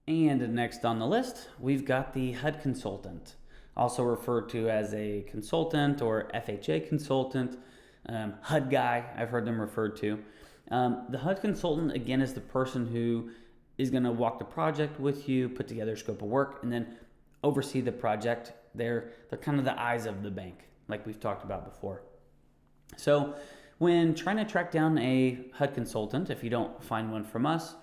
And next on the list, we've got the HUD Consultant, also referred to as a consultant or FHA consultant, HUD guy, I've heard them referred to. The HUD Consultant, again, is the person who is going to walk the project with you, put together a scope of work, and then oversee the project. They're kind of the eyes of the bank, like we've talked about before. So when trying to track down a HUD consultant, if you don't find one from us,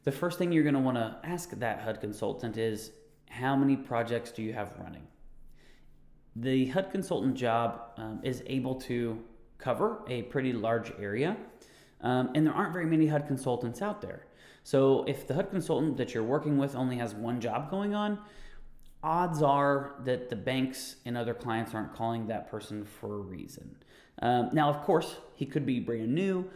the first thing you're going to want to ask that HUD consultant is, how many projects do you have running? The HUD consultant job is able to cover a pretty large area, and there aren't very many HUD consultants out there. So if the HUD consultant that you're working with only has one job going on, odds are that the banks and other clients aren't calling that person for a reason. Now, of course, he could be brand new.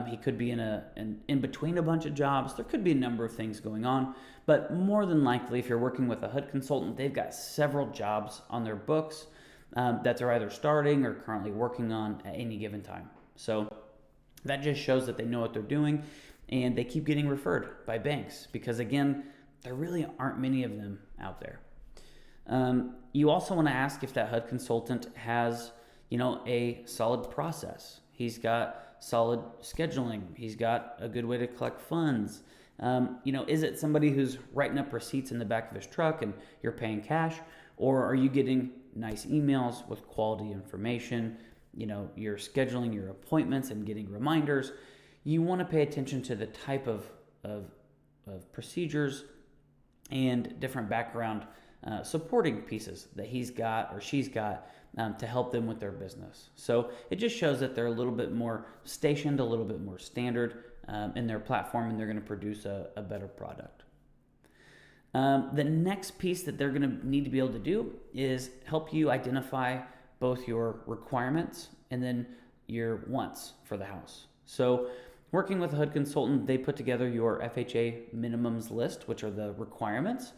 He could be in between a bunch of jobs. There could be a number of things going on, but more than likely, if you're working with a HUD consultant, they've got several jobs on their books that they're either starting or currently working on at any given time. So that just shows that they know what they're doing, and they keep getting referred by banks because, again, there really aren't many of them out there. You also want to ask if that HUD consultant has, a solid process. He's got solid scheduling. He's got a good way to collect funds. Is it somebody who's writing up receipts in the back of his truck and you're paying cash? Or are you getting nice emails with quality information? You're scheduling your appointments and getting reminders. You want to pay attention to the type of procedures and different background supporting pieces that he's got or she's got to help them with their business. So it just shows that they're a little bit more stationed, a little bit more standard in their platform, and they're going to produce a better product. The next piece that they're going to need to be able to do is help you identify both your requirements and then your wants for the house. So working with a HUD consultant, they put together your FHA minimums list, which are the requirements.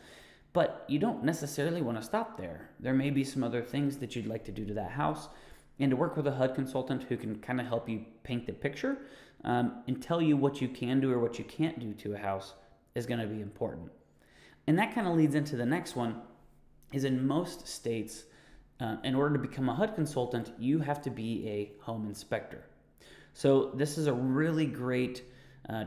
But you don't necessarily want to stop there. There may be some other things that you'd like to do to that house. And to work with a HUD consultant who can kind of help you paint the picture and tell you what you can do or what you can't do to a house is going to be important. And that kind of leads into the next one, is in most states, in order to become a HUD consultant, you have to be a home inspector. So this is a really great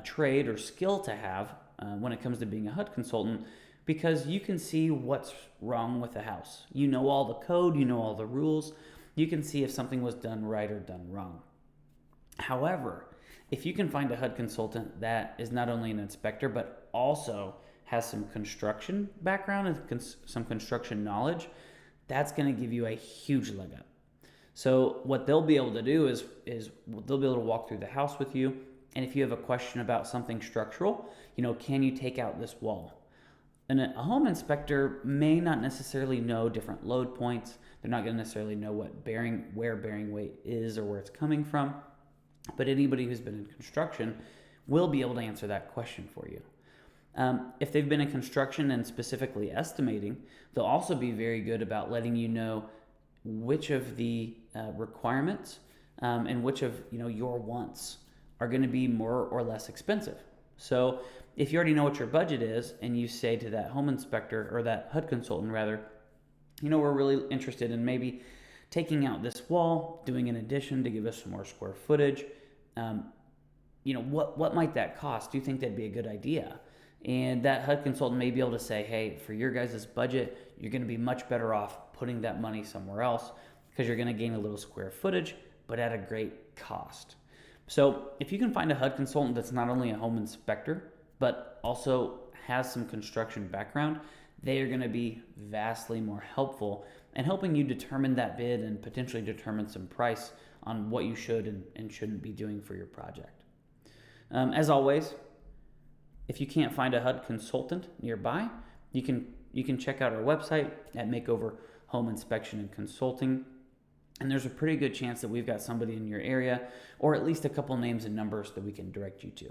trade or skill to have when it comes to being a HUD consultant, because you can see what's wrong with the house. You know all the code, you know all the rules. You can see if something was done right or done wrong. However, if you can find a HUD consultant that is not only an inspector, but also has some construction background and some construction knowledge, that's going to give you a huge leg up. So what they'll be able to do is they'll be able to walk through the house with you. And if you have a question about something structural, can you take out this wall? And a home inspector may not necessarily know different load points. They're not going to necessarily know where bearing weight is or where it's coming from. But anybody who's been in construction will be able to answer that question for you. If they've been in construction and specifically estimating, they'll also be very good about letting you know which of the requirements and which of your wants are going to be more or less expensive. So if you already know what your budget is and you say to that home inspector or that HUD consultant rather, we're really interested in maybe taking out this wall, doing an addition to give us some more square footage. What might that cost? Do you think that'd be a good idea? And that HUD consultant may be able to say, hey, for your guys' budget, you're going to be much better off putting that money somewhere else because you're going to gain a little square footage, but at a great cost. So if you can find a HUD consultant that's not only a home inspector, but also has some construction background, they are going to be vastly more helpful in helping you determine that bid and potentially determine some price on what you should and shouldn't be doing for your project. As always, if you can't find a HUD consultant nearby, you can check out our website at Makeover Home Inspection and Consulting. And there's a pretty good chance that we've got somebody in your area, or at least a couple names and numbers that we can direct you to.